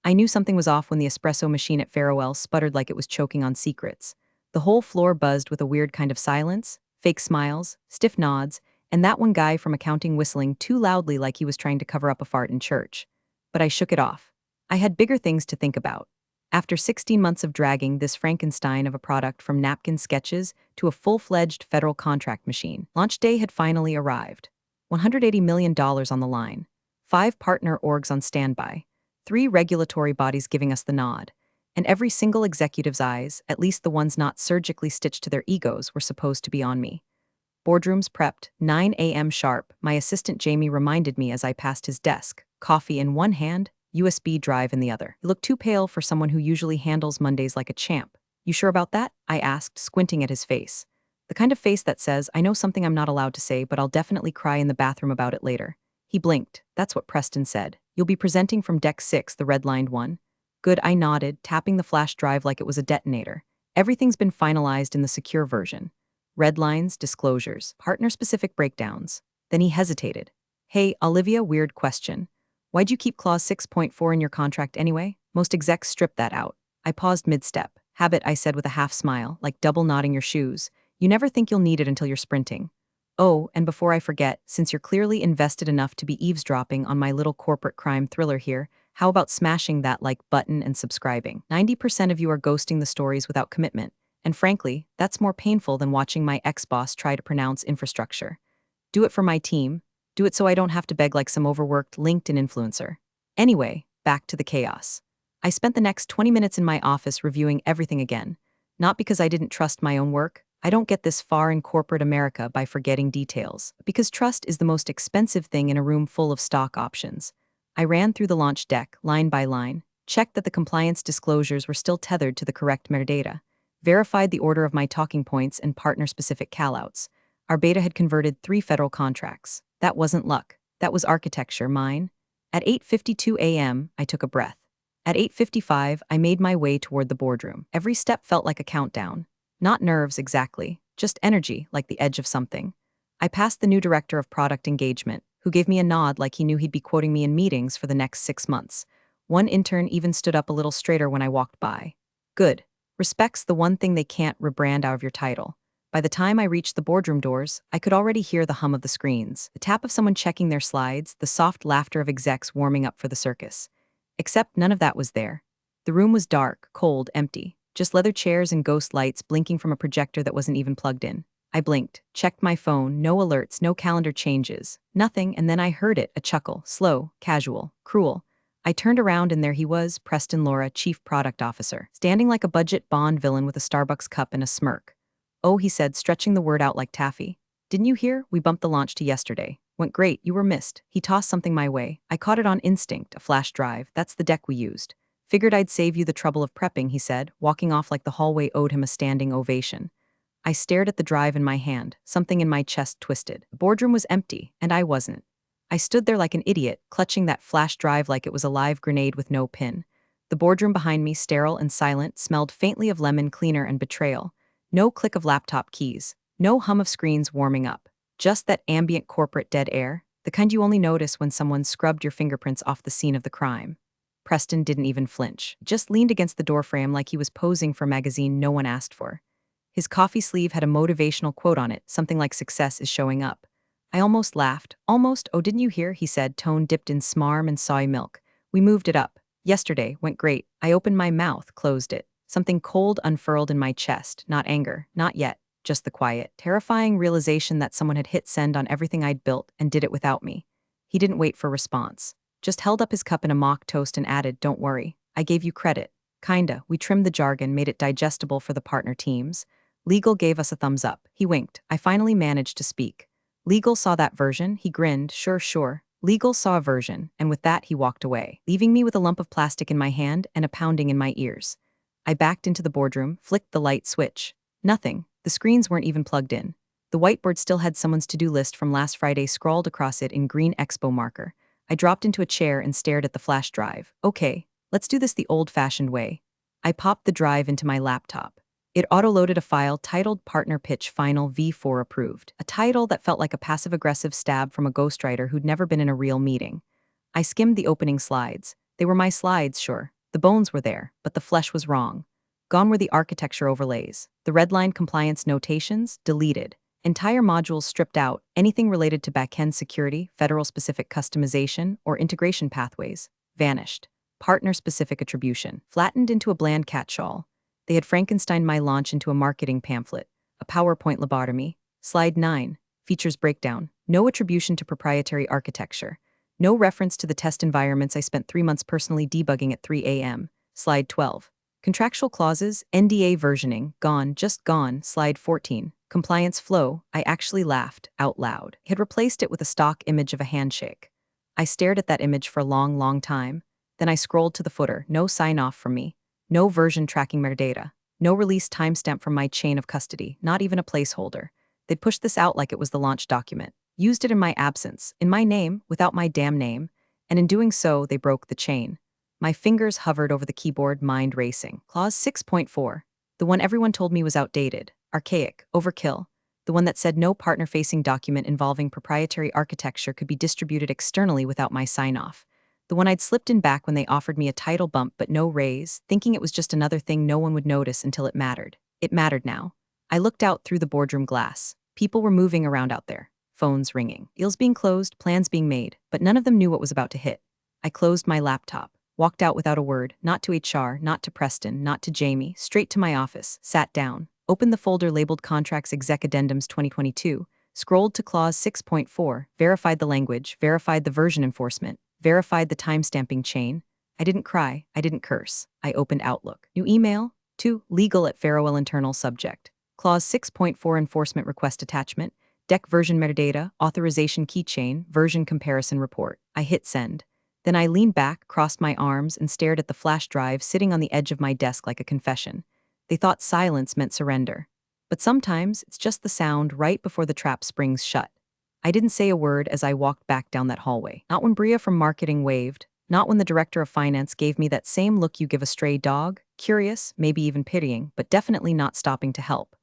I knew something was off when the espresso machine at Farewell sputtered like it was choking on secrets. The whole floor buzzed with a weird kind of silence, fake smiles, stiff nods, and that one guy from accounting whistling too loudly like he was trying to cover up a fart in church. But I shook it off. I had bigger things to think about. After 16 months of dragging this Frankenstein of a product from napkin sketches to a full-fledged federal contract machine, launch day had finally arrived. $180 million on the line. 5 partner orgs on standby. 3 regulatory bodies giving us the nod. And every single executive's eyes, at least the ones not surgically stitched to their egos, were supposed to be on me. Boardrooms prepped, 9 a.m. sharp, my assistant Jamie reminded me as I passed his desk, coffee in one hand, USB drive in the other. You look too pale for someone who usually handles Mondays like a champ. You sure about that? I asked, squinting at his face. The kind of face that says, I know something I'm not allowed to say, but I'll definitely cry in the bathroom about it later. He blinked. That's what Preston said. You'll be presenting from deck 6, the red-lined one. Good, I nodded, tapping the flash drive like it was a detonator. Everything's been finalized in the secure version. Red lines, disclosures, partner-specific breakdowns. Then he hesitated. Hey, Olivia, weird question. Why'd you keep clause 6.4 in your contract anyway? Most execs strip that out. I paused mid-step. Habit, I said with a half smile, like double knotting your shoes. You never think you'll need it until you're sprinting. Oh, and before I forget, since you're clearly invested enough to be eavesdropping on my little corporate crime thriller here, how about smashing that like button and subscribing? 90% of you are ghosting the stories without commitment. And frankly, that's more painful than watching my ex-boss try to pronounce infrastructure. Do it for my team. Do it so I don't have to beg like some overworked LinkedIn influencer. Anyway, back to the chaos. I spent the next 20 minutes in my office reviewing everything again. Not because I didn't trust my own work. I don't get this far in corporate America by forgetting details. Because trust is the most expensive thing in a room full of stock options. I ran through the launch deck, line by line, checked that the compliance disclosures were still tethered to the correct metadata, verified the order of my talking points and partner-specific callouts. Our beta had converted 3 federal contracts. That wasn't luck. That was architecture, mine. At 8:52 a.m., I took a breath. At 8:55, I made my way toward the boardroom. Every step felt like a countdown. Not nerves, exactly. Just energy, like the edge of something. I passed the new director of product engagement, who gave me a nod like he knew he'd be quoting me in meetings for the next 6 months. One intern even stood up a little straighter when I walked by. Good. Respect's the one thing they can't rebrand out of your title. By the time I reached the boardroom doors, I could already hear the hum of the screens, the tap of someone checking their slides, the soft laughter of execs warming up for the circus. Except none of that was there. The room was dark, cold, empty. Just leather chairs and ghost lights blinking from a projector that wasn't even plugged in. I blinked, checked my phone, no alerts, no calendar changes, nothing, and then I heard it, a chuckle, slow, casual, cruel. I turned around and there he was, Preston Laura, Chief Product Officer, standing like a budget Bond villain with a Starbucks cup and a smirk. Oh, he said, stretching the word out like taffy. Didn't you hear? We bumped the launch to yesterday. Went great, you were missed. He tossed something my way. I caught it on instinct, a flash drive. That's the deck we used. Figured I'd save you the trouble of prepping, he said, walking off like the hallway owed him a standing ovation. I stared at the drive in my hand, something in my chest twisted. The boardroom was empty, and I wasn't. I stood there like an idiot, clutching that flash drive like it was a live grenade with no pin. The boardroom behind me, sterile and silent, smelled faintly of lemon cleaner and betrayal. No click of laptop keys, no hum of screens warming up. Just that ambient corporate dead air, the kind you only notice when someone scrubbed your fingerprints off the scene of the crime. Preston didn't even flinch, just leaned against the doorframe like he was posing for a magazine no one asked for. His coffee sleeve had a motivational quote on it, something like success is showing up. I almost laughed. Almost, oh, didn't you hear? He said, tone dipped in smarm and soy milk. We moved it up. Yesterday, went great. I opened my mouth, closed it. Something cold unfurled in my chest, not anger, not yet, just the quiet, terrifying realization that someone had hit send on everything I'd built and did it without me. He didn't wait for response. Just held up his cup in a mock toast and added, don't worry. I gave you credit. Kinda. We trimmed the jargon, made it digestible for the partner teams. Legal gave us a thumbs up. He winked. I finally managed to speak. Legal saw that version. He grinned. Sure. Legal saw a version, and with that he walked away, leaving me with a lump of plastic in my hand and a pounding in my ears. I backed into the boardroom, flicked the light switch. Nothing. The screens weren't even plugged in. The whiteboard still had someone's to-do list from last Friday scrawled across it in green expo marker. I dropped into a chair and stared at the flash drive. Okay, let's do this the old-fashioned way. I popped the drive into my laptop. It auto-loaded a file titled Partner Pitch Final V4 Approved, a title that felt like a passive-aggressive stab from a ghostwriter who'd never been in a real meeting. I skimmed the opening slides. They were my slides, sure, The bones were there, but the flesh was wrong. Gone were the architecture overlays. The redline compliance notations, deleted. Entire modules stripped out, anything related to backend security, federal-specific customization, or integration pathways, vanished. Partner-specific attribution, flattened into a bland catch-all. They had Frankensteined my launch into a marketing pamphlet, a PowerPoint lobotomy. Slide 9, features breakdown, no attribution to proprietary architecture. No reference to the test environments I spent 3 months personally debugging at 3 a.m. Slide 12. Contractual clauses, NDA versioning, gone, just gone. Slide 14. Compliance flow, I actually laughed, out loud. He had replaced it with a stock image of a handshake. I stared at that image for a long, long time. Then I scrolled to the footer, no sign-off from me. No version tracking metadata. No release timestamp from my chain of custody, not even a placeholder. They'd pushed this out like it was the launch document. Used it in my absence, in my name, without my damn name. And in doing so, they broke the chain. My fingers hovered over the keyboard, mind racing. Clause 6.4. The one everyone told me was outdated, archaic, overkill. The one that said no partner-facing document involving proprietary architecture could be distributed externally without my sign-off. The one I'd slipped in back when they offered me a title bump but no raise, thinking it was just another thing no one would notice until it mattered. It mattered now. I looked out through the boardroom glass. People were moving around out there. Phones ringing. Deals being closed, plans being made, but none of them knew what was about to hit. I closed my laptop. Walked out without a word, not to HR, not to Preston, not to Jamie, straight to my office, sat down, opened the folder labeled Contracts Exec Addendums 2022, scrolled to Clause 6.4, verified the language, verified the version enforcement, verified the timestamping chain. I didn't cry, I didn't curse. I opened Outlook. New email, to legal at Farewell internal subject. Clause 6.4 enforcement request attachment, deck version metadata, authorization keychain, version comparison report. I hit send. Then I leaned back, crossed my arms, and stared at the flash drive sitting on the edge of my desk like a confession. They thought silence meant surrender. But sometimes it's just the sound right before the trap springs shut. I didn't say a word as I walked back down that hallway. Not when Bria from marketing waved, not when the director of finance gave me that same look you give a stray dog, curious, maybe even pitying, but definitely not stopping to help.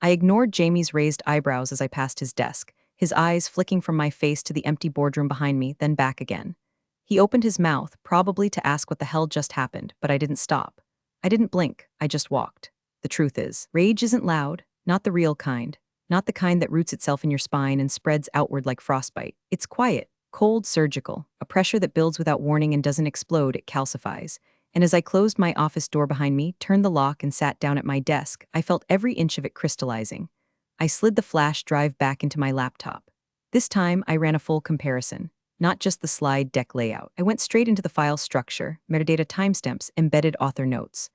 I ignored Jamie's raised eyebrows as I passed his desk, his eyes flicking from my face to the empty boardroom behind me, then back again. He opened his mouth, probably to ask what the hell just happened, but I didn't stop. I didn't blink, I just walked. The truth is, rage isn't loud, not the real kind, not the kind that roots itself in your spine and spreads outward like frostbite. It's quiet, cold, surgical, a pressure that builds without warning and doesn't explode, it calcifies. And as I closed my office door behind me, turned the lock, and sat down at my desk, I felt every inch of it crystallizing. I slid the flash drive back into my laptop. This time, I ran a full comparison. Not just the slide deck layout. I went straight into the file structure, metadata timestamps, embedded author notes.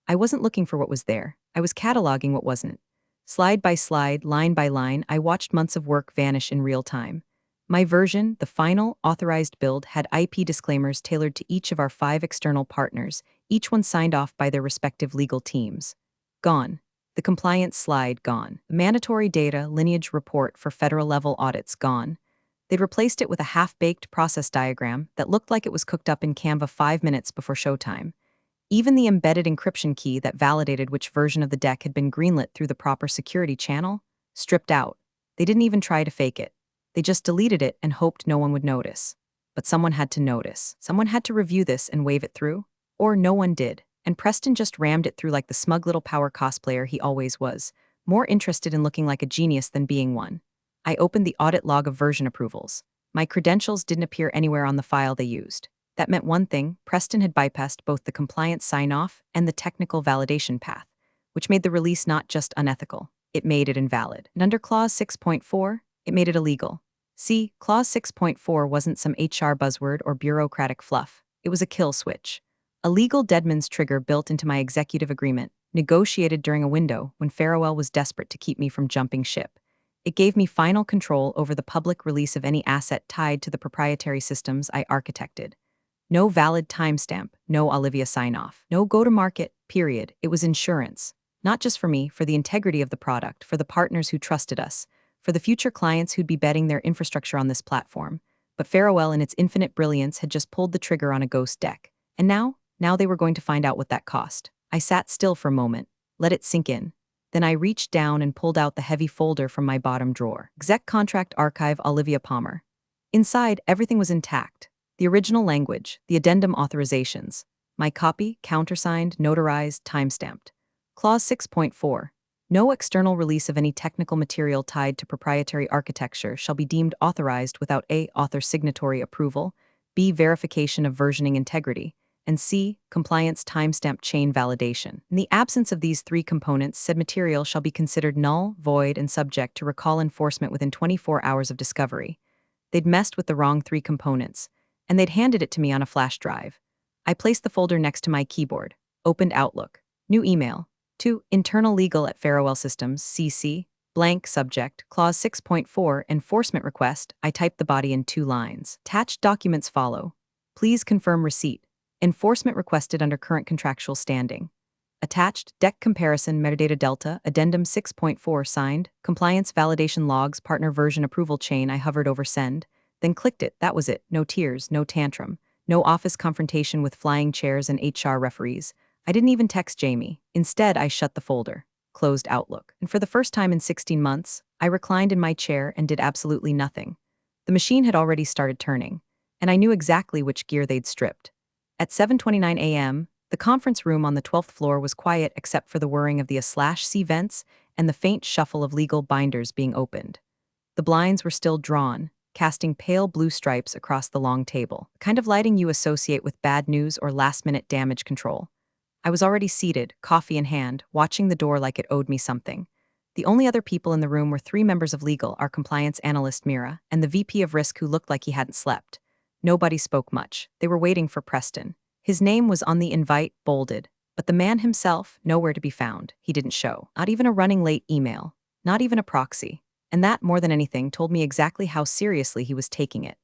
I wasn't looking for what was there. I was cataloging what wasn't. Slide by slide, line by line, I watched months of work vanish in real time. My version, the final, authorized build, had IP disclaimers tailored to each of our 5 external partners, each one signed off by their respective legal teams. Gone. The compliance slide, gone. The mandatory data lineage report for federal-level audits, gone. They'd replaced it with a half-baked process diagram that looked like it was cooked up in Canva 5 minutes before showtime. Even the embedded encryption key that validated which version of the deck had been greenlit through the proper security channel, stripped out. They didn't even try to fake it. They just deleted it and hoped no one would notice. But someone had to notice. Someone had to review this and wave it through. Or no one did. And Preston just rammed it through like the smug little power cosplayer he always was, more interested in looking like a genius than being one. I opened the audit log of version approvals. My credentials didn't appear anywhere on the file they used. That meant one thing: Preston had bypassed both the compliance sign-off and the technical validation path, which made the release not just unethical, it made it invalid. And under Clause 6.4, it made it illegal. See, Clause 6.4 wasn't some HR buzzword or bureaucratic fluff. It was a kill switch. A legal deadman's trigger built into my executive agreement, negotiated during a window when Farewell was desperate to keep me from jumping ship. It gave me final control over the public release of any asset tied to the proprietary systems I architected. No valid timestamp, no Olivia sign-off, no go-to-market, period. It was insurance. Not just for me, for the integrity of the product, for the partners who trusted us, for the future clients who'd be betting their infrastructure on this platform. But Farewell, in its infinite brilliance, had just pulled the trigger on a ghost deck. And now they were going to find out what that cost. I sat still for a moment, let it sink in. Then I reached down and pulled out the heavy folder from my bottom drawer. Exec Contract Archive, Olivia Palmer. Inside, everything was intact. The original language, the addendum authorizations. My copy, countersigned, notarized, timestamped. Clause 6.4. No external release of any technical material tied to proprietary architecture shall be deemed authorized without A. Author signatory approval, B. Verification of versioning integrity, and C. Compliance timestamp chain validation. In the absence of these three components, said material shall be considered null, void, and subject to recall enforcement within 24 hours of discovery. They'd messed with the wrong three components, and they'd handed it to me on a flash drive. I placed the folder next to my keyboard, opened Outlook, new email, to internal legal at Farewell Systems, CC, blank subject, clause 6.4, enforcement request. I typed the body in 2 lines. Attached documents follow. Please confirm receipt. Enforcement requested under current contractual standing. Attached, deck comparison metadata delta, addendum 6.4 signed, compliance validation logs, partner version approval chain. I hovered over send, then clicked it. That was it. No tears, no tantrum, no office confrontation with flying chairs and HR referees. I didn't even text Jamie. Instead, I shut the folder, closed Outlook. And for the first time in 16 months, I reclined in my chair and did absolutely nothing. The machine had already started turning, and I knew exactly which gear they'd stripped. At 7:29 a.m., the conference room on the 12th floor was quiet except for the whirring of the A/C vents and the faint shuffle of legal binders being opened. The blinds were still drawn, casting pale blue stripes across the long table, the kind of lighting you associate with bad news or last-minute damage control. I was already seated, coffee in hand, watching the door like it owed me something. The only other people in the room were 3 members of legal, our compliance analyst Mira, and the VP of risk who looked like he hadn't slept. Nobody spoke much. They were waiting for Preston. His name was on the invite, bolded, but the man himself, nowhere to be found. He didn't show. Not even a running late email. Not even a proxy. And that, more than anything, told me exactly how seriously he was taking it.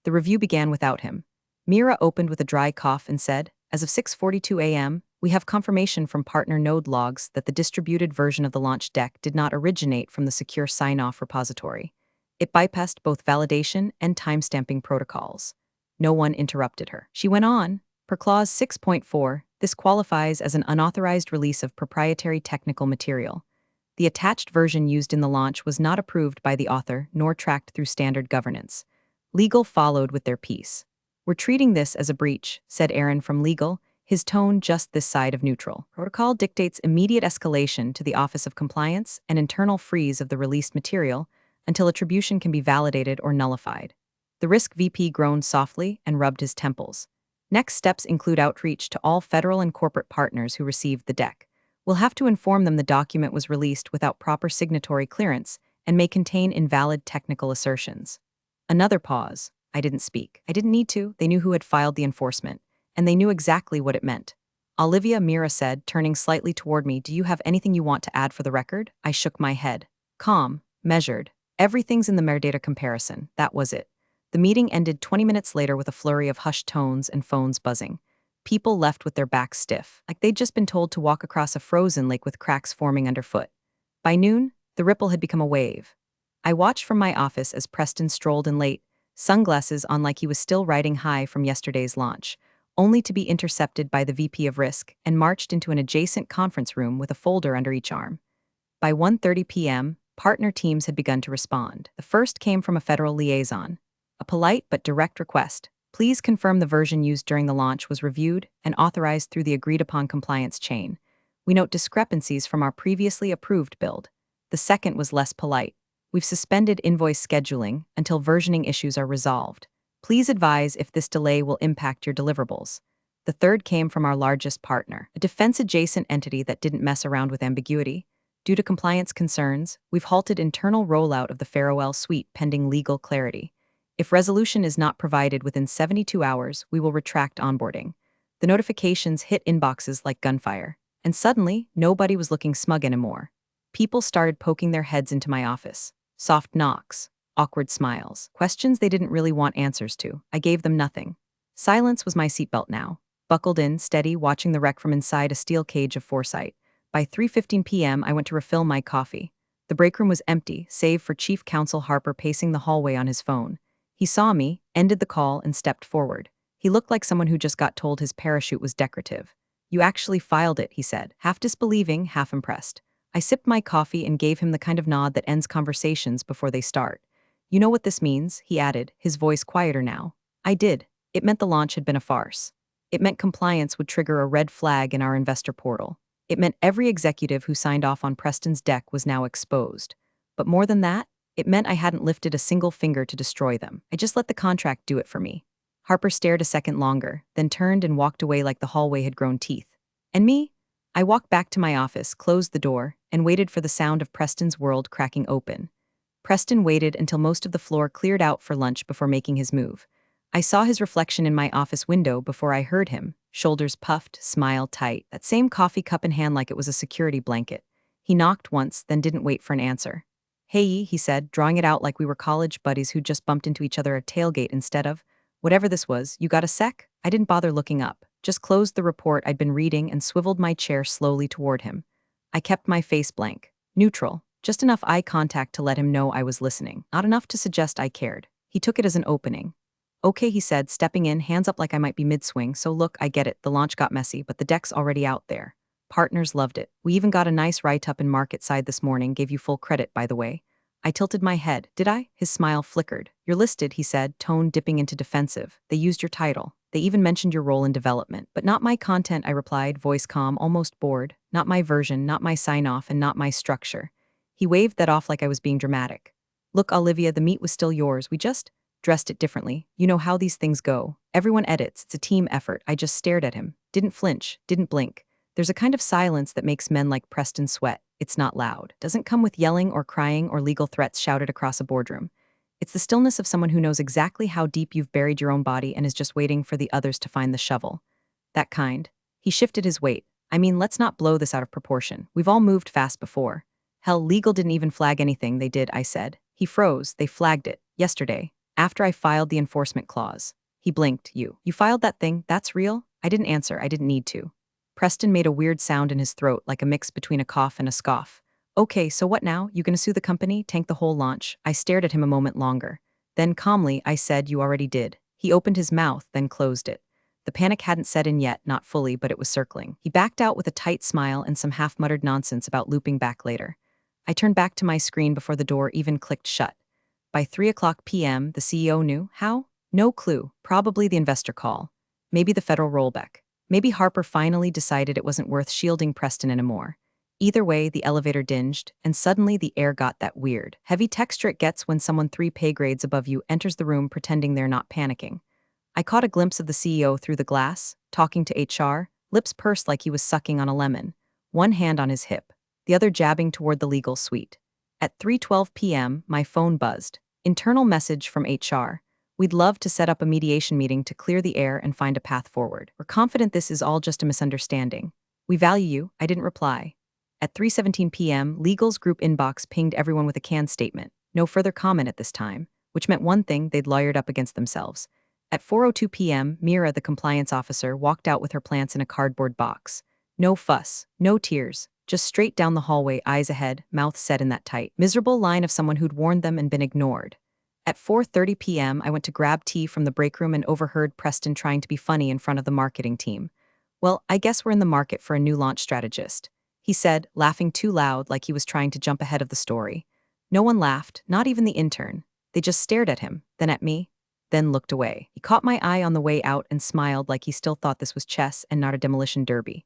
The review began without him. Mira opened with a dry cough and said, as of 6:42 a.m., we have confirmation from partner node logs that the distributed version of the launch deck did not originate from the secure sign-off repository. It bypassed both validation and timestamping protocols. No one interrupted her. She went on, per clause 6.4, this qualifies as an unauthorized release of proprietary technical material. The attached version used in the launch was not approved by the author nor tracked through standard governance. Legal followed with their piece. We're treating this as a breach, said Aaron from legal, his tone just this side of neutral. Protocol dictates immediate escalation to the Office of Compliance and internal freeze of the released material until attribution can be validated or nullified. The risk VP groaned softly and rubbed his temples. Next steps include outreach to all federal and corporate partners who received the deck. We'll have to inform them the document was released without proper signatory clearance and may contain invalid technical assertions. Another pause. I didn't speak. I didn't need to. They knew who had filed the enforcement, and they knew exactly what it meant. Olivia, Mira said, turning slightly toward me, do you have anything you want to add for the record? I shook my head. Calm, measured. Everything's in the metadata comparison. That was it. The meeting ended 20 minutes later with a flurry of hushed tones and phones buzzing. People left with their backs stiff, like they'd just been told to walk across a frozen lake with cracks forming underfoot. By noon, the ripple had become a wave. I watched from my office as Preston strolled in late, sunglasses on like he was still riding high from yesterday's launch, only to be intercepted by the VP of Risk and marched into an adjacent conference room with a folder under each arm. By 1:30 p.m., partner teams had begun to respond. The first came from a federal liaison. A polite but direct request. Please confirm the version used during the launch was reviewed and authorized through the agreed-upon compliance chain. We note discrepancies from our previously approved build. The second was less polite. We've suspended invoice scheduling until versioning issues are resolved. Please advise if this delay will impact your deliverables. The third came from our largest partner, a defense-adjacent entity that didn't mess around with ambiguity. Due to compliance concerns, we've halted internal rollout of the Farewell suite pending legal clarity. If resolution is not provided within 72 hours, we will retract onboarding. The notifications hit inboxes like gunfire, and suddenly, nobody was looking smug anymore. People started poking their heads into my office. Soft knocks, awkward smiles, questions they didn't really want answers to. I gave them nothing. Silence was my seatbelt now. Buckled in, steady, watching the wreck from inside a steel cage of foresight. By 3:15 p.m., I went to refill my coffee. The break room was empty, save for Chief Counsel Harper pacing the hallway on his phone. He saw me, ended the call, and stepped forward. He looked like someone who just got told his parachute was decorative. You actually filed it, he said, half disbelieving, half impressed. I sipped my coffee and gave him the kind of nod that ends conversations before they start. You know what this means, he added, his voice quieter now. I did. It meant the launch had been a farce. It meant compliance would trigger a red flag in our investor portal. It meant every executive who signed off on Preston's deck was now exposed. But more than that, it meant I hadn't lifted a single finger to destroy them. I just let the contract do it for me. Harper stared a second longer, then turned and walked away like the hallway had grown teeth. And me? I walked back to my office, closed the door, and waited for the sound of Preston's world cracking open. Preston waited until most of the floor cleared out for lunch before making his move. I saw his reflection in my office window before I heard him, shoulders puffed, smile tight, that same coffee cup in hand like it was a security blanket. He knocked once, then didn't wait for an answer. Hey, he said, drawing it out like we were college buddies who just bumped into each other at a tailgate instead of, whatever this was, you got a sec? I didn't bother looking up, just closed the report I'd been reading and swiveled my chair slowly toward him. I kept my face blank, neutral, just enough eye contact to let him know I was listening, not enough to suggest I cared. He took it as an opening. Okay, he said, stepping in, hands up like I might be mid-swing, so look, I get it, the launch got messy, but the deck's already out there. Partners loved it. We even got a nice write-up in Market Side this morning, gave you full credit, by the way. I tilted my head. Did I? His smile flickered. You're listed, he said, tone dipping into defensive. They used your title. They even mentioned your role in development. But not my content, I replied, voice calm, almost bored. Not my version, not my sign-off, and not my structure. He waved that off like I was being dramatic. Look, Olivia, the meat was still yours. We just dressed it differently. You know how these things go. Everyone edits. It's a team effort. I just stared at him. Didn't flinch. Didn't blink. There's a kind of silence that makes men like Preston sweat. It's not loud. Doesn't come with yelling or crying or legal threats shouted across a boardroom. It's the stillness of someone who knows exactly how deep you've buried your own body and is just waiting for the others to find the shovel. That kind. He shifted his weight. I mean, let's not blow this out of proportion. We've all moved fast before. Hell, legal didn't even flag anything. They did, I said. He froze. They flagged it. Yesterday. After I filed the enforcement clause. He blinked. You filed that thing? That's real? I didn't answer. I didn't need to. Preston made a weird sound in his throat, like a mix between a cough and a scoff. Okay, so what now? You gonna sue the company? Tank the whole launch? I stared at him a moment longer. Then calmly, I said, you already did. He opened his mouth, then closed it. The panic hadn't set in yet, not fully, but it was circling. He backed out with a tight smile and some half-muttered nonsense about looping back later. I turned back to my screen before the door even clicked shut. By 3:00 p.m., the CEO knew. How? No clue. Probably the investor call. Maybe the federal rollback. Maybe Harper finally decided it wasn't worth shielding Preston anymore. Either way, the elevator dinged, and suddenly the air got that weird, heavy texture it gets when someone 3 pay grades above you enters the room pretending they're not panicking. I caught a glimpse of the CEO through the glass, talking to HR, lips pursed like he was sucking on a lemon, one hand on his hip, the other jabbing toward the legal suite. At 3:12 p.m., my phone buzzed. Internal message from HR. We'd love to set up a mediation meeting to clear the air and find a path forward. We're confident this is all just a misunderstanding. We value you. I didn't reply. At 3:17 p.m., Legal's group inbox pinged everyone with a canned statement. No further comment at this time, which meant one thing: they'd lawyered up against themselves. At 4:02 p.m., Mira, the compliance officer, walked out with her plants in a cardboard box. No fuss, no tears, just straight down the hallway, eyes ahead, mouth set in that tight, miserable line of someone who'd warned them and been ignored. At 4:30 p.m., I went to grab tea from the break room and overheard Preston trying to be funny in front of the marketing team. Well, I guess we're in the market for a new launch strategist, he said, laughing too loud like he was trying to jump ahead of the story. No one laughed, not even the intern. They just stared at him, then at me, then looked away. He caught my eye on the way out and smiled like he still thought this was chess and not a demolition derby.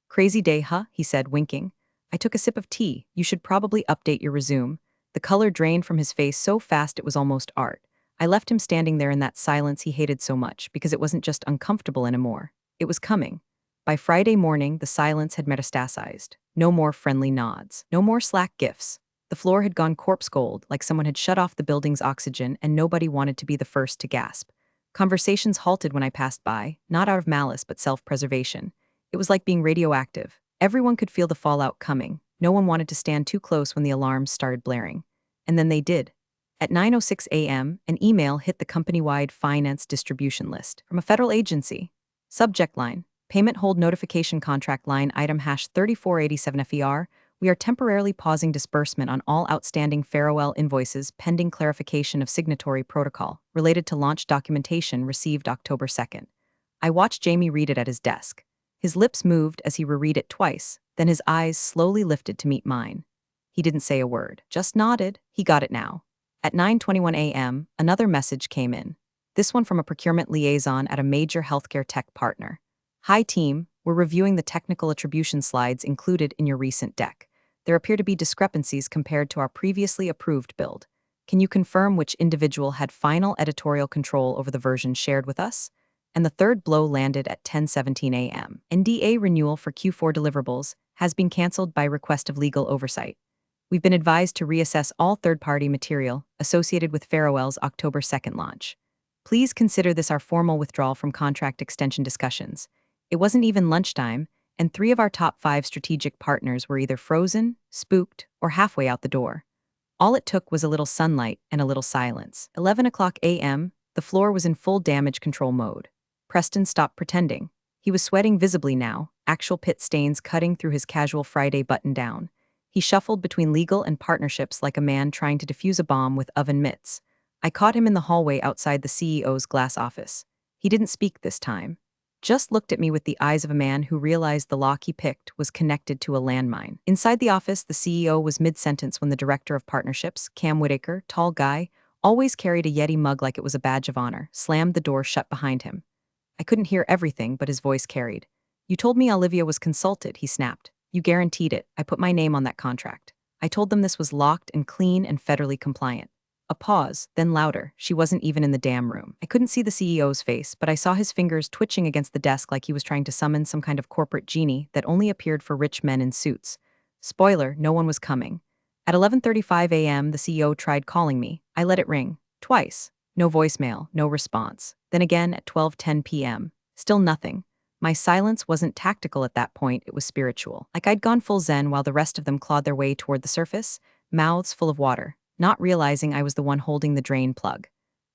Crazy day, huh? He said, winking. I took a sip of tea. You should probably update your resume. The color drained from his face so fast it was almost art. I left him standing there in that silence he hated so much because it wasn't just uncomfortable anymore. It was coming. By Friday morning, the silence had metastasized. No more friendly nods. No more slack gifts. The floor had gone corpse cold, like someone had shut off the building's oxygen and nobody wanted to be the first to gasp. Conversations halted when I passed by, not out of malice but self-preservation. It was like being radioactive. Everyone could feel the fallout coming. No one wanted to stand too close when the alarms started blaring. And then they did. At 9:06 a.m., an email hit the company-wide finance distribution list from a federal agency. Subject line: Payment hold notification contract line item #3487FER. We are temporarily pausing disbursement on all outstanding Farewell invoices pending clarification of signatory protocol related to launch documentation received October 2nd. I watched Jamie read it at his desk. His lips moved as he reread it twice, then his eyes slowly lifted to meet mine. He didn't say a word, just nodded. He got it now. At 9:21 a.m., another message came in. This one from a procurement liaison at a major healthcare tech partner. Hi team, we're reviewing the technical attribution slides included in your recent deck. There appear to be discrepancies compared to our previously approved build. Can you confirm which individual had final editorial control over the version shared with us? And the third blow landed at 10:17 a.m. NDA renewal for Q4 deliverables has been canceled by request of legal oversight. We've been advised to reassess all third-party material associated with Farewell's October 2nd launch. Please consider this our formal withdrawal from contract extension discussions. It wasn't even lunchtime, and 3 of our top 5 strategic partners were either frozen, spooked, or halfway out the door. All it took was a little sunlight and a little silence. 11 o'clock a.m., the floor was in full damage control mode. Preston stopped pretending. He was sweating visibly now, actual pit stains cutting through his casual Friday button-down. He shuffled between legal and partnerships like a man trying to defuse a bomb with oven mitts. I caught him in the hallway outside the CEO's glass office. He didn't speak this time. Just looked at me with the eyes of a man who realized the lock he picked was connected to a landmine. Inside the office, the CEO was mid-sentence when the director of partnerships, Cam Whitaker, tall guy, always carried a Yeti mug like it was a badge of honor, slammed the door shut behind him. I couldn't hear everything, but his voice carried. You told me Olivia was consulted, he snapped. You guaranteed it. I put my name on that contract. I told them this was locked and clean and federally compliant. A pause, then louder. She wasn't even in the damn room. I couldn't see the CEO's face, but I saw his fingers twitching against the desk like he was trying to summon some kind of corporate genie that only appeared for rich men in suits. Spoiler, no one was coming. At 11:35 a.m., the CEO tried calling me. I let it ring. Twice. No voicemail, no response. Then again at 12:10 p.m. Still nothing. My silence wasn't tactical at that point, it was spiritual. Like I'd gone full zen while the rest of them clawed their way toward the surface, mouths full of water, not realizing I was the one holding the drain plug.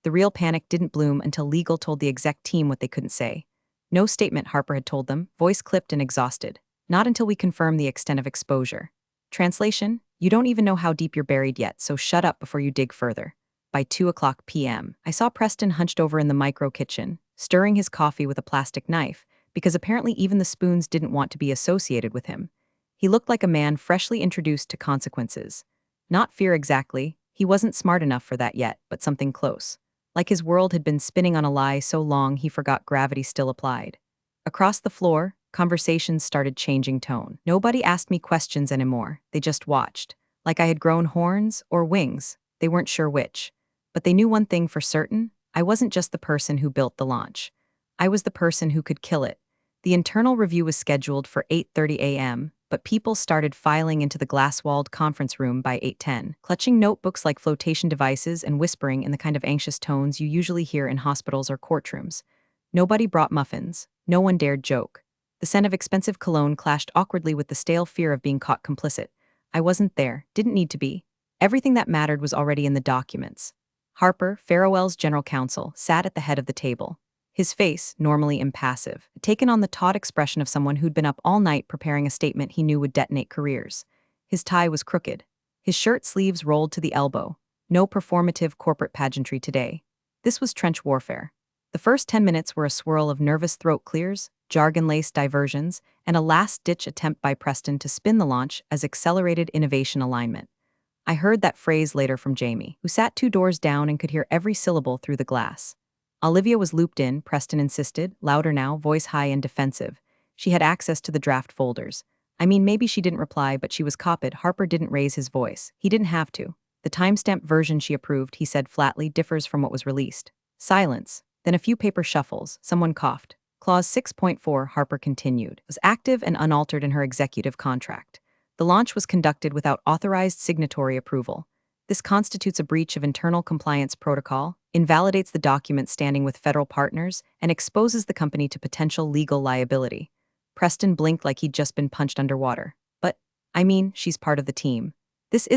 The real panic didn't bloom until legal told the exec team what they couldn't say. No statement, Harper had told them, voice clipped and exhausted. Not until we confirm the extent of exposure. Translation, you don't even know how deep you're buried yet, so shut up before you dig further. By 2 o'clock p.m., I saw Preston hunched over in the micro kitchen, stirring his coffee with a plastic knife, because apparently even the spoons didn't want to be associated with him. He looked like a man freshly introduced to consequences. Not fear exactly, he wasn't smart enough for that yet, but something close. Like his world had been spinning on a lie so long he forgot gravity still applied. Across the floor, conversations started changing tone. Nobody asked me questions anymore, they just watched. Like I had grown horns or wings, they weren't sure which. But they knew one thing for certain, I wasn't just the person who built the launch. I was the person who could kill it. The internal review was scheduled for 8:30 a.m., but people started filing into the glass-walled conference room by 8:10, clutching notebooks like flotation devices and whispering in the kind of anxious tones you usually hear in hospitals or courtrooms. Nobody brought muffins. No one dared joke. The scent of expensive cologne clashed awkwardly with the stale fear of being caught complicit. I wasn't there, didn't need to be. Everything that mattered was already in the documents. Harper, Farewell's general counsel, sat at the head of the table. His face, normally impassive, had taken on the taut expression of someone who'd been up all night preparing a statement he knew would detonate careers. His tie was crooked. His shirt sleeves rolled to the elbow. No performative corporate pageantry today. This was trench warfare. The first 10 minutes were a swirl of nervous throat clears, jargon-laced diversions, and a last-ditch attempt by Preston to spin the launch as accelerated innovation alignment. I heard that phrase later from Jamie, who sat 2 doors down and could hear every syllable through the glass. Olivia was looped in, Preston insisted, louder now, voice high and defensive. She had access to the draft folders. I mean, maybe she didn't reply, but she was copied. Harper didn't raise his voice. He didn't have to. The timestamped version she approved, he said flatly, differs from what was released. Silence. Then a few paper shuffles. Someone coughed. Clause 6.4, Harper continued, was active and unaltered in her executive contract. The launch was conducted without authorized signatory approval. This constitutes a breach of internal compliance protocol, invalidates the document standing with federal partners, and exposes the company to potential legal liability. Preston blinked like he'd just been punched underwater. But, I mean, she's part of the team. This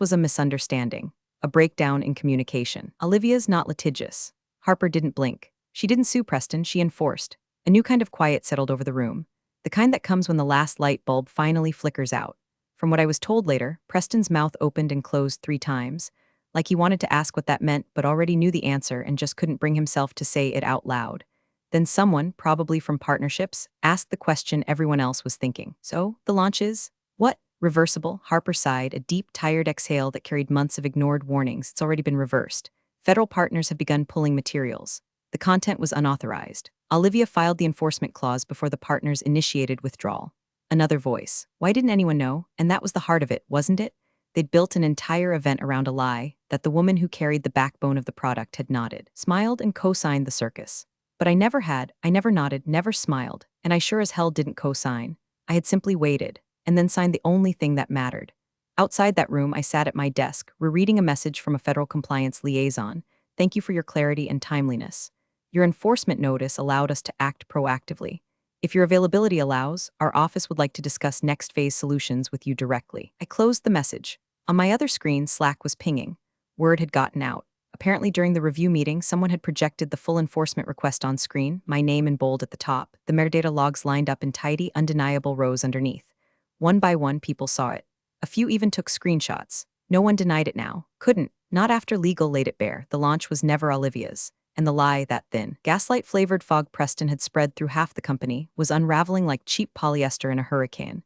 was a misunderstanding. A breakdown in communication. Olivia's not litigious. Harper didn't blink. She didn't sue Preston, she enforced. A new kind of quiet settled over the room. The kind that comes when the last light bulb finally flickers out. From what I was told later, Preston's mouth opened and closed 3 times, like he wanted to ask what that meant but already knew the answer and just couldn't bring himself to say it out loud. Then someone, probably from partnerships, asked the question everyone else was thinking. So, the launch is? What? Reversible, Harper sighed, a deep, tired exhale that carried months of ignored warnings. It's already been reversed. Federal partners have begun pulling materials. The content was unauthorized. Olivia filed the enforcement clause before the partners initiated withdrawal. Another voice. Why didn't anyone know? And that was the heart of it, wasn't it? They'd built an entire event around a lie that the woman who carried the backbone of the product had nodded, smiled, and co-signed the circus. But I never nodded, never smiled, and I sure as hell didn't co-sign. I had simply waited, and then signed the only thing that mattered. Outside that room, I sat at my desk, rereading a message from a federal compliance liaison. Thank you for your clarity and timeliness. Your enforcement notice allowed us to act proactively. If your availability allows, our office would like to discuss next phase solutions with you directly. I closed the message. On my other screen, Slack was pinging. Word had gotten out. Apparently, during the review meeting, someone had projected the full enforcement request on screen, my name in bold at the top, the metadata logs lined up in tidy, undeniable rows underneath. One by one, people saw it. A few even took screenshots. No one denied it now. Couldn't. Not after legal laid it bare. The launch was never Olivia's. And the lie, that thin, gaslight-flavored fog Preston had spread through half the company, was unraveling like cheap polyester in a hurricane.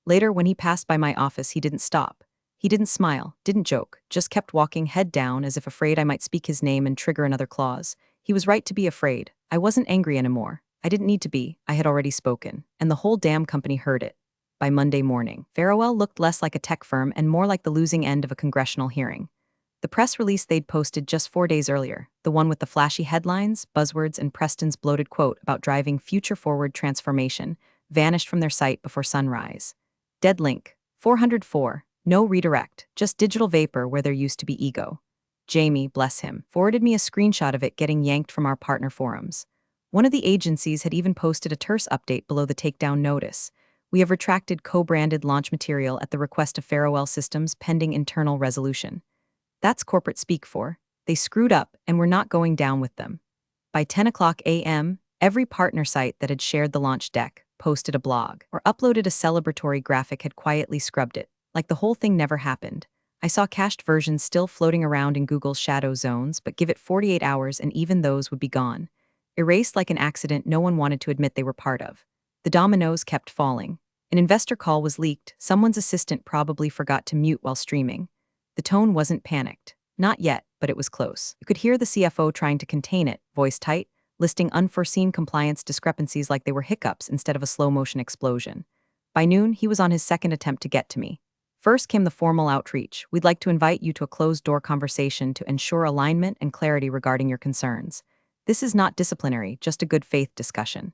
Later, when he passed by my office, he didn't stop. He didn't smile, didn't joke, just kept walking head down as if afraid I might speak his name and trigger another clause. He was right to be afraid. I wasn't angry anymore. I didn't need to be. I had already spoken. And the whole damn company heard it. By Monday morning, Farewell looked less like a tech firm and more like the losing end of a congressional hearing. The press release they'd posted just 4 days earlier, the one with the flashy headlines, buzzwords, and Preston's bloated quote about driving future-forward transformation, vanished from their site before sunrise. Dead link. 404. No redirect, just digital vapor where there used to be ego. Jamie, bless him, forwarded me a screenshot of it getting yanked from our partner forums. One of the agencies had even posted a terse update below the takedown notice. We have retracted co-branded launch material at the request of Farewell Systems pending internal resolution. That's corporate speak for, they screwed up and we're not going down with them. By 10 o'clock a.m., every partner site that had shared the launch deck, posted a blog, or uploaded a celebratory graphic had quietly scrubbed it, like the whole thing never happened. I saw cached versions still floating around in Google's shadow zones, but give it 48 hours and even those would be gone. Erased like an accident no one wanted to admit they were part of. The dominoes kept falling. An investor call was leaked, someone's assistant probably forgot to mute while streaming. The tone wasn't panicked. Not yet, but it was close. You could hear the CFO trying to contain it, voice tight, listing unforeseen compliance discrepancies like they were hiccups instead of a slow-motion explosion. By noon, he was on his second attempt to get to me. First came the formal outreach. We'd like to invite you to a closed-door conversation to ensure alignment and clarity regarding your concerns. This is not disciplinary, just a good faith discussion.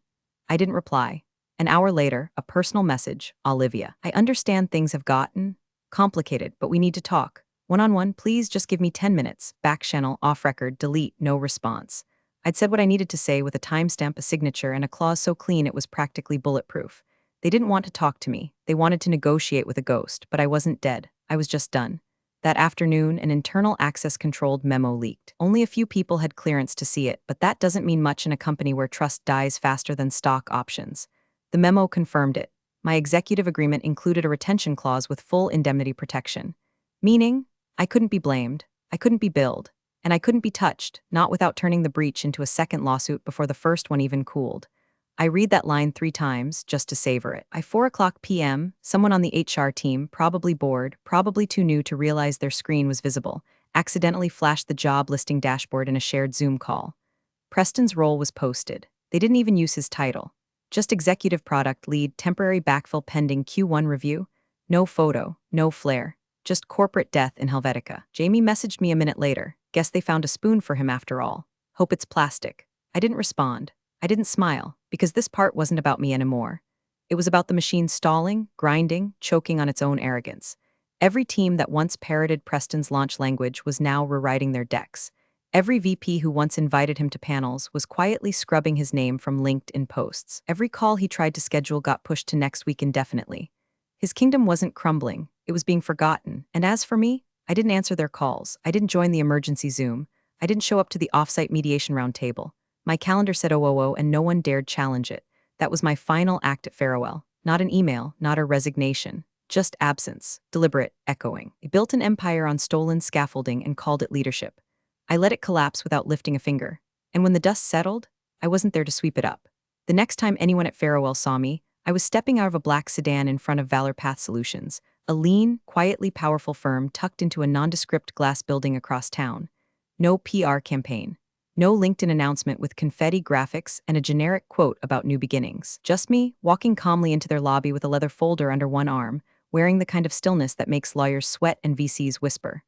I didn't reply. An hour later, a personal message, Olivia. I understand things have gotten complicated, but we need to talk. One-on-one, please just give me 10 minutes. Back channel, off record, delete, no response. I'd said what I needed to say with a timestamp, a signature, and a clause so clean it was practically bulletproof. They didn't want to talk to me. They wanted to negotiate with a ghost, but I wasn't dead. I was just done. That afternoon, an internal access-controlled memo leaked. Only a few people had clearance to see it, but that doesn't mean much in a company where trust dies faster than stock options. The memo confirmed it. My executive agreement included a retention clause with full indemnity protection. Meaning, I couldn't be blamed, I couldn't be billed, and I couldn't be touched, not without turning the breach into a second lawsuit before the first one even cooled. I read that line 3 times just to savor it. By 4 o'clock p.m., someone on the HR team, probably bored, probably too new to realize their screen was visible, accidentally flashed the job listing dashboard in a shared Zoom call. Preston's role was posted. They didn't even use his title. Just executive product lead, temporary backfill pending Q1 review. No photo, no flair. Just corporate death in Helvetica. Jamie messaged me a minute later. Guess they found a spoon for him after all. Hope it's plastic. I didn't respond. I didn't smile, because this part wasn't about me anymore. It was about the machine stalling, grinding, choking on its own arrogance. Every team that once parroted Preston's launch language was now rewriting their decks. Every VP who once invited him to panels was quietly scrubbing his name from LinkedIn posts. Every call he tried to schedule got pushed to next week indefinitely. His kingdom wasn't crumbling, it was being forgotten. And as for me, I didn't answer their calls. I didn't join the emergency Zoom. I didn't show up to the offsite mediation roundtable. My calendar said oh, and no one dared challenge it. That was my final act at Farewell. Not an email, not a resignation. Just absence, deliberate, echoing. I built an empire on stolen scaffolding and called it leadership. I let it collapse without lifting a finger. And when the dust settled, I wasn't there to sweep it up. The next time anyone at Farewell saw me, I was stepping out of a black sedan in front of Valor Path Solutions, a lean, quietly powerful firm tucked into a nondescript glass building across town. No PR campaign. No LinkedIn announcement with confetti graphics and a generic quote about new beginnings. Just me, walking calmly into their lobby with a leather folder under one arm, wearing the kind of stillness that makes lawyers sweat and VCs whisper.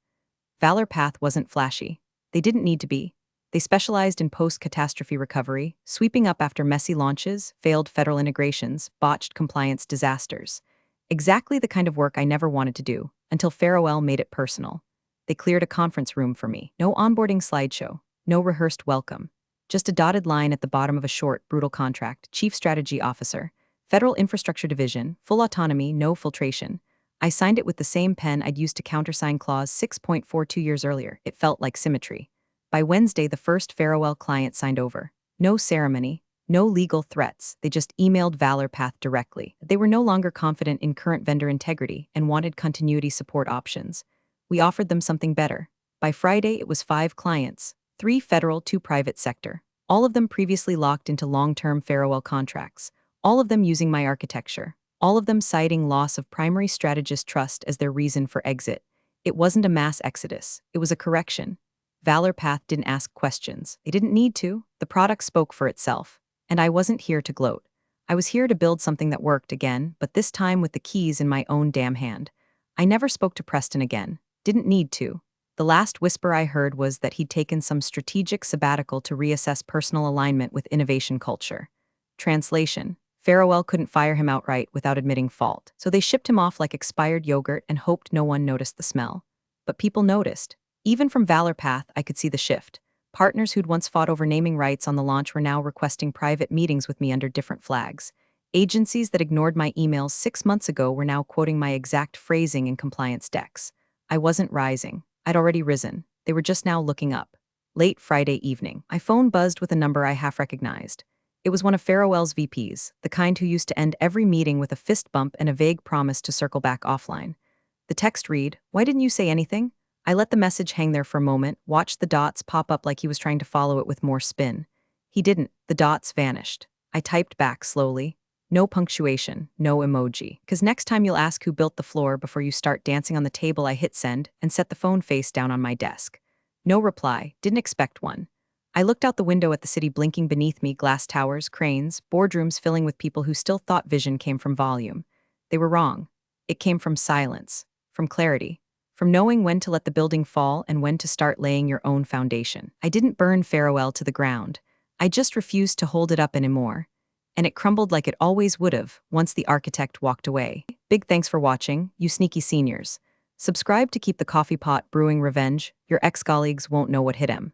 Valor Path wasn't flashy. They didn't need to be. They specialized in post-catastrophe recovery, sweeping up after messy launches, failed federal integrations, botched compliance disasters. Exactly the kind of work I never wanted to do, until Farewell made it personal. They cleared a conference room for me. No onboarding slideshow, no rehearsed welcome. Just a dotted line at the bottom of a short, brutal contract, Chief Strategy Officer, Federal Infrastructure Division, full autonomy, no filtration. I signed it with the same pen I'd used to countersign Clause 6.42 years earlier. It felt like symmetry. By Wednesday, the first Farewell client signed over. No ceremony, no legal threats. They just emailed Valor Path directly. They were no longer confident in current vendor integrity and wanted continuity support options. We offered them something better. By Friday, it was 5 clients, 3 federal, 2 private sector. All of them previously locked into long-term Farewell contracts. All of them using my architecture. All of them citing loss of primary strategist trust as their reason for exit. It wasn't a mass exodus. It was a correction. Valor Path didn't ask questions. They didn't need to. The product spoke for itself. And I wasn't here to gloat. I was here to build something that worked again, but this time with the keys in my own damn hand. I never spoke to Preston again. Didn't need to. The last whisper I heard was that he'd taken some strategic sabbatical to reassess personal alignment with innovation culture. Translation: Farewell couldn't fire him outright without admitting fault, so they shipped him off like expired yogurt and hoped no one noticed the smell. But people noticed. Even from Valor Path, I could see the shift. Partners who'd once fought over naming rights on the launch were now requesting private meetings with me under different flags. Agencies that ignored my emails 6 months ago were now quoting my exact phrasing in compliance decks. I wasn't rising. I'd already risen. They were just now looking up. Late Friday evening, my phone buzzed with a number I half recognized. It was one of Farewell's VPs, the kind who used to end every meeting with a fist bump and a vague promise to circle back offline. The text read, "Why didn't you say anything?" I let the message hang there for a moment, watched the dots pop up like he was trying to follow it with more spin. He didn't. The dots vanished. I typed back slowly. No punctuation, no emoji. Because next time you'll ask who built the floor before you start dancing on the table, I hit send and set the phone face down on my desk. No reply. Didn't expect one. I looked out the window at the city blinking beneath me, glass towers, cranes, boardrooms filling with people who still thought vision came from volume. They were wrong. It came from silence, from clarity, from knowing when to let the building fall and when to start laying your own foundation. I didn't burn Farewell to the ground. I just refused to hold it up anymore. And it crumbled like it always would have once the architect walked away. Big thanks for watching, you sneaky seniors. Subscribe to keep the coffee pot brewing revenge. Your ex-colleagues won't know what hit 'em.